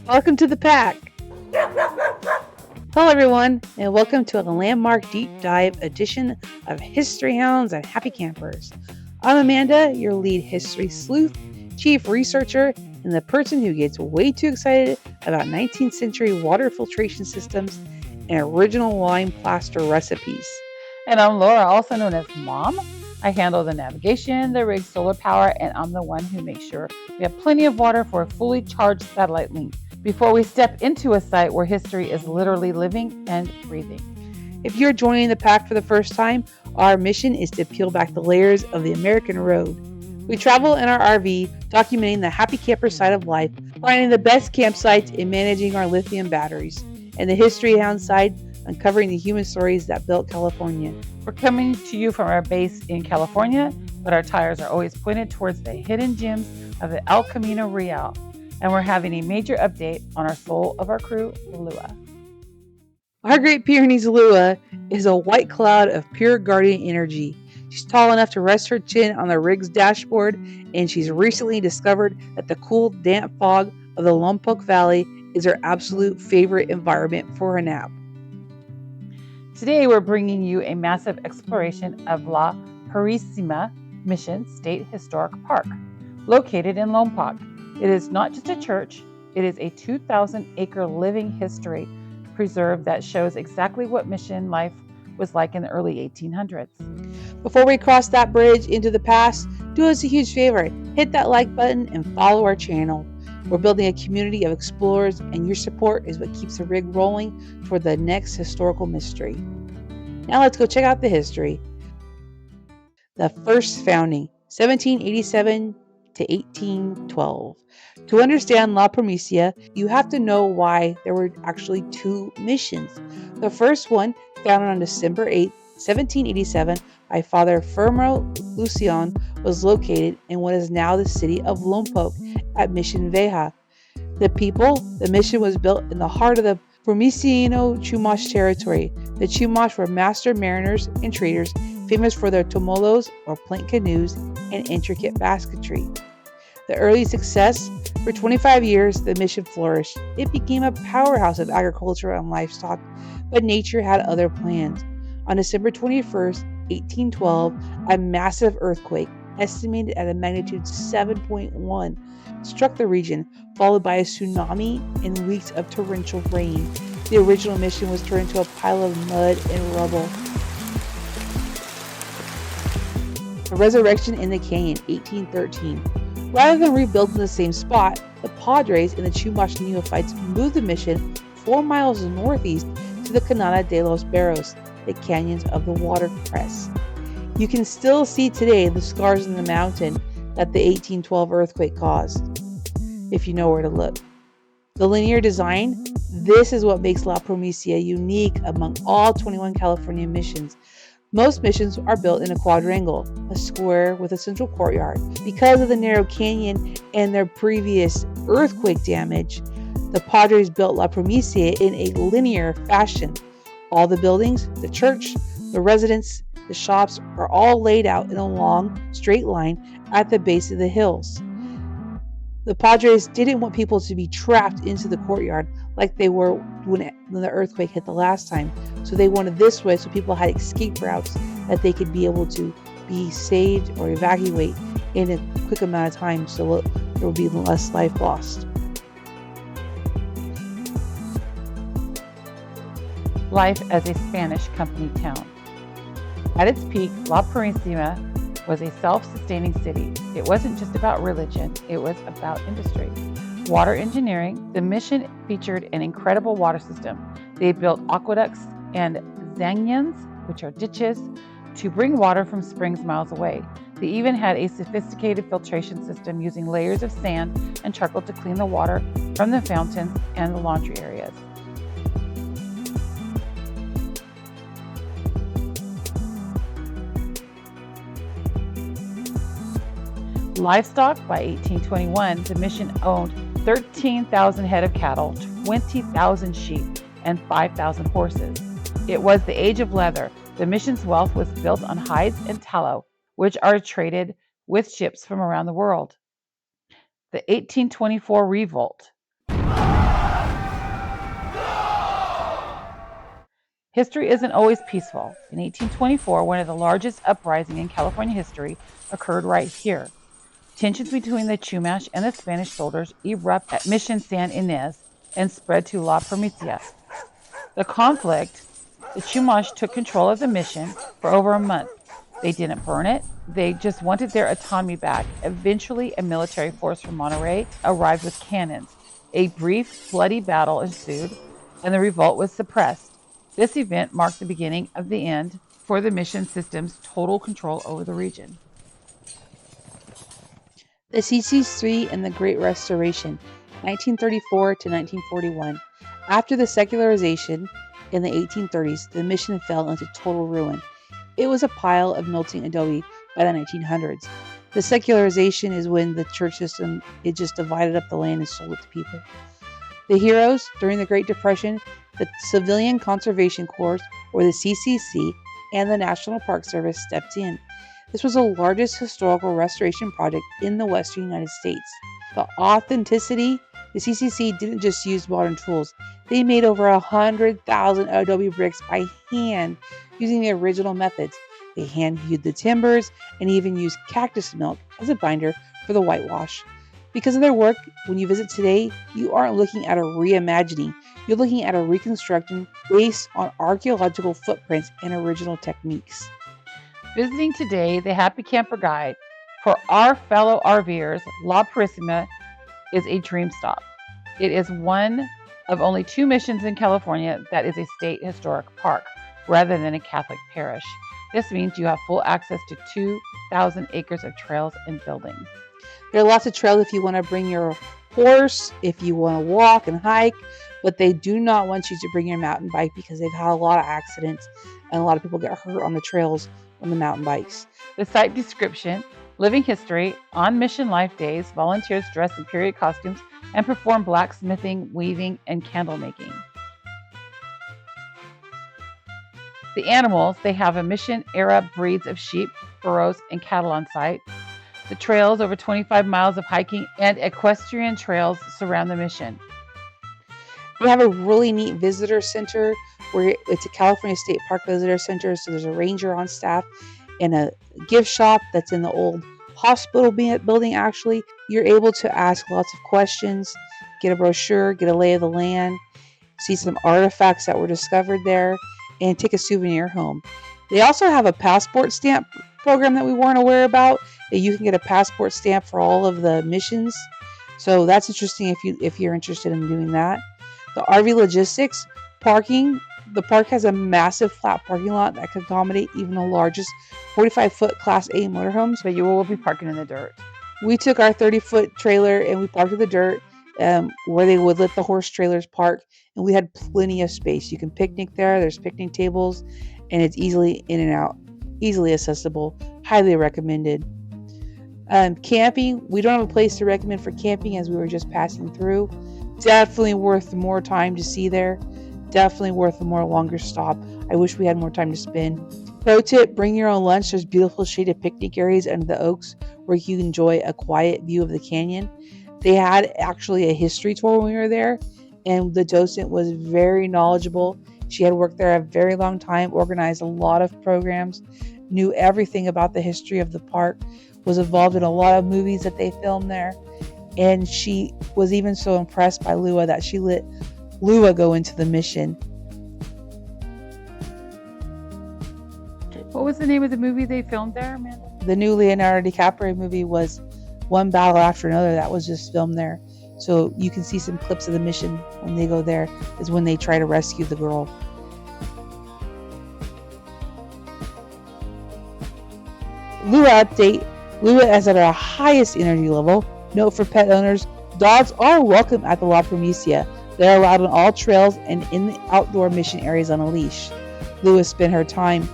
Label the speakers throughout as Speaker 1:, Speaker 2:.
Speaker 1: Welcome to the pack. Hello, everyone, and welcome to a landmark deep dive edition of History Hounds and Happy Campers. I'm Amanda, your lead history sleuth, chief researcher, and the person who gets way too excited about 19th century water filtration systems and original lime plaster recipes.
Speaker 2: And I'm Laura, also known as Mom. I handle the navigation, the rig, solar power, and I'm the one who makes sure we have plenty of water for a fully charged satellite link before we step into a site where history is literally living and breathing.
Speaker 1: If you're joining the pack for the first time, our mission is to peel back the layers of the American road. We travel in our RV, documenting the happy camper side of life, finding the best campsites and managing our lithium batteries, and the History Hound side, uncovering the human stories that built California.
Speaker 2: We're coming to you from our base in California, but our tires are always pointed towards the hidden gems of the El Camino Real. And we're having a major update on our soul of our crew, Lua.
Speaker 1: Our Great Pyrenees Lua is a white cloud of pure guardian energy. She's tall enough to rest her chin on the rig's dashboard, and she's recently discovered that the cool, damp fog of the Lompoc Valley is her absolute favorite environment for a nap.
Speaker 2: Today, we're bringing you a massive exploration of La Purísima Mission State Historic Park, located in Lompoc. It is not just a church, it is a 2,000-acre living history preserve that shows exactly what mission life was like in the early 1800s.
Speaker 1: Before we cross that bridge into the past, do us a huge favor, hit that like button and follow our channel. We're building a community of explorers, and your support is what keeps the rig rolling toward the next historical mystery. Now let's go check out the history. The first founding, 1787 to 1812. To understand La Purísima, you have to know why there were actually two missions. The first one, founded on December 8, 1787, by Father Firmo Lucian, was located in what is now the city of Lompoc at Mission Vieja. The mission was built in the heart of the Purísima Chumash territory. The Chumash were master mariners and traders, famous for their tomolos or plank canoes and intricate basketry. The early success, for 25 years, the mission flourished. It became a powerhouse of agriculture and livestock, but nature had other plans. On December 21st, 1812, a massive earthquake, estimated at a magnitude 7.1, struck the region, followed by a tsunami and weeks of torrential rain. The original mission was turned into a pile of mud and rubble. The resurrection in the canyon, 1813. Rather than rebuild in the same spot, the Padres and the Chumash neophytes moved the mission 4 miles northeast to the Canada de los Barros, the canyons of the watercress. You can still see today the scars in the mountain that the 1812 earthquake caused, if you know where to look. The linear design, this is what makes La Purísima unique among all 21 California missions. Most missions are built in a quadrangle, a square with a central courtyard. Because of the narrow canyon and their previous earthquake damage, the Padres built La Purísima in a linear fashion. All the buildings, the church, the residence, the shops are all laid out in a long, straight line at the base of the hills. The Padres didn't want people to be trapped into the courtyard like they were when the earthquake hit the last time. So they wanted this way so people had escape routes that they could be able to be saved or evacuate in a quick amount of time so there would be less life lost.
Speaker 2: Life as a Spanish company town. At its peak, La Purísima was a self-sustaining city. It wasn't just about religion, it was about industry. Water engineering, the mission featured an incredible water system. They built aqueducts and zanyans, which are ditches, to bring water from springs miles away. They even had a sophisticated filtration system using layers of sand and charcoal to clean the water from the fountains and the laundry areas. Livestock, by 1821, the mission owned 13,000 head of cattle, 20,000 sheep, and 5,000 horses. It was the age of leather. The mission's wealth was built on hides and tallow, which are traded with ships from around the world. The 1824 revolt. History isn't always peaceful. In 1824, one of the largest uprisings in California history occurred right here. Tensions between the Chumash and the Spanish soldiers erupt at Mission San Ynez and spread to La Primicia. The conflict, the Chumash took control of the mission for over a month. They didn't burn it. They just wanted their autonomy back. Eventually, a military force from Monterey arrived with cannons. A brief, bloody battle ensued, and the revolt was suppressed. This event marked the beginning of the end for the mission system's total control over the region.
Speaker 1: The CC3 and the Great Restoration, 1934 to 1941. After the secularization in the 1830s, the mission fell into total ruin. It was a pile of melting adobe by the 1900s. The secularization is when the church system, it just divided up the land and sold it to people. The heroes during the Great Depression, the Civilian Conservation Corps, or the CCC, and the National Park Service stepped in. This was the largest historical restoration project in the Western United States. The authenticity, the CCC didn't just use modern tools. They made over 100,000 adobe bricks by hand using the original methods. They hand-hewed the timbers and even used cactus milk as a binder for the whitewash. Because of their work, when you visit today, you aren't looking at a reimagining. You're looking at a reconstruction based on archaeological footprints and original techniques.
Speaker 2: Visiting today, the Happy Camper Guide for our fellow RVers, La Purísima is a dream stop. It is one of only 2 missions in California that is a state historic park rather than a Catholic parish. This means you have full access to 2,000 acres of trails and buildings.
Speaker 1: There are lots of trails if you want to bring your horse, if you want to walk and hike, but they do not want you to bring your mountain bike because they've had a lot of accidents and a lot of people get hurt on the trails on the mountain bikes.
Speaker 2: The site description: living history, on mission life days, volunteers dress in period costumes and perform blacksmithing, weaving, and candle making. The animals, they have a mission-era breeds of sheep, burros, and cattle on site. The trails, over 25 miles of hiking and equestrian trails surround the mission.
Speaker 1: They have a really neat visitor center where it's a California State Park Visitor Center. So there's a ranger on staff and a gift shop that's in the old hospital building. Actually, you're able to ask lots of questions, get a brochure, get a lay of the land, see some artifacts that were discovered there, and take a souvenir home. They also have a passport stamp program that we weren't aware about. That you can get a passport stamp for all of the missions. So that's interesting if you're interested in doing that. The RV logistics, parking. The park has a massive flat parking lot that can accommodate even the largest 45-foot Class A motorhomes.
Speaker 2: But you will be parking in the dirt.
Speaker 1: We took our 30-foot trailer and we parked in the dirt where they would let the horse trailers park. And we had plenty of space. You can picnic there. There's picnic tables. And it's easily in and out. Easily accessible. Highly recommended. Camping. We don't have a place to recommend for camping as we were just passing through. Definitely worth more time to see there. Definitely worth a more longer stop. I wish we had more time to spend. Pro tip, bring your own lunch. There's beautiful shaded picnic areas under the oaks where you can enjoy a quiet view of the canyon. They had actually a history tour when we were there, and the docent was very knowledgeable. She had worked there a very long time, organized a lot of programs, knew everything about the history of the park, was involved in a lot of movies that they filmed there. And she was even so impressed by Lua that she let Lua go into the mission.
Speaker 2: What was the name of the movie they filmed there, Amanda?
Speaker 1: The new Leonardo DiCaprio movie was One Battle After Another. That was just filmed there. So you can see some clips of the mission when they go there, is when they try to rescue the girl. Lua update. Lua is at our highest energy level. Note for pet owners, dogs are welcome at the La Primicia. They're allowed on all trails and in the outdoor mission areas on a leash. Lua spent her time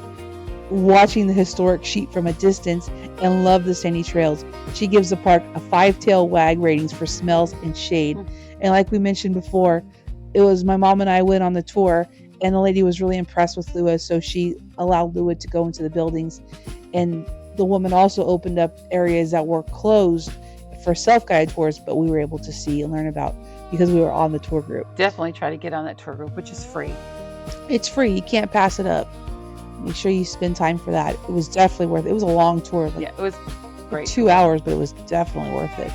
Speaker 1: watching the historic sheep from a distance and loved the sandy trails. She gives the park a 5-tail wag ratings for smells and shade. And like we mentioned before, it was my mom and I went on the tour, and the lady was really impressed with Lua, so she allowed Lua to go into the buildings. And the woman also opened up areas that were closed for self-guided tours, but we were able to see and learn about because we were on the tour group.
Speaker 2: Definitely try to get on that tour group, which is free.
Speaker 1: It's free. You can't pass it up. Make sure you spend time for that. It was definitely worth it. It was a long tour. Like,
Speaker 2: Yeah, it was great.
Speaker 1: 2 hours, but it was definitely worth it.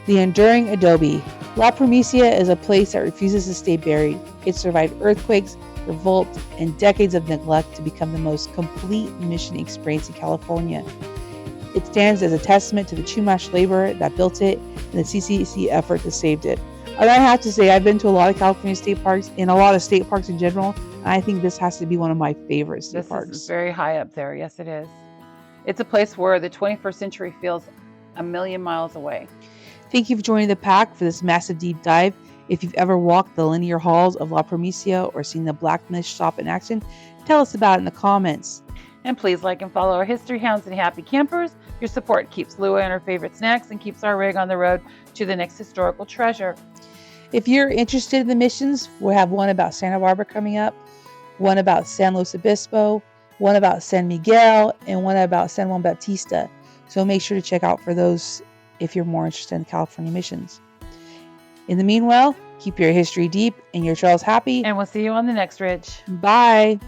Speaker 1: The enduring adobe. La Purísima is a place that refuses to stay buried. It survived earthquakes, revolts, and decades of neglect to become the most complete mission experience in California. It stands as a testament to the Chumash labor that built it and the CCC effort that saved it. And I have to say, I've been to a lot of California state parks and a lot of state parks in general, and I think this has to be one of my favorite state parks.
Speaker 2: This is very high up there. Yes, it is. It's a place where the 21st century feels a million miles away.
Speaker 1: Thank you for joining the pack for this massive deep dive. If you've ever walked the linear halls of La Purísima or seen the blacksmith shop in action, tell us about it in the comments.
Speaker 2: And please like and follow our History Hounds and Happy Campers. Your support keeps Lua and her favorite snacks and keeps our rig on the road to the next historical treasure.
Speaker 1: If you're interested in the missions, we'll have one about Santa Barbara coming up, one about San Luis Obispo, one about San Miguel, and one about San Juan Bautista. So make sure to check out for those if you're more interested in California missions. In the meanwhile, keep your history deep and your trails happy.
Speaker 2: And we'll see you on the next ridge.
Speaker 1: Bye.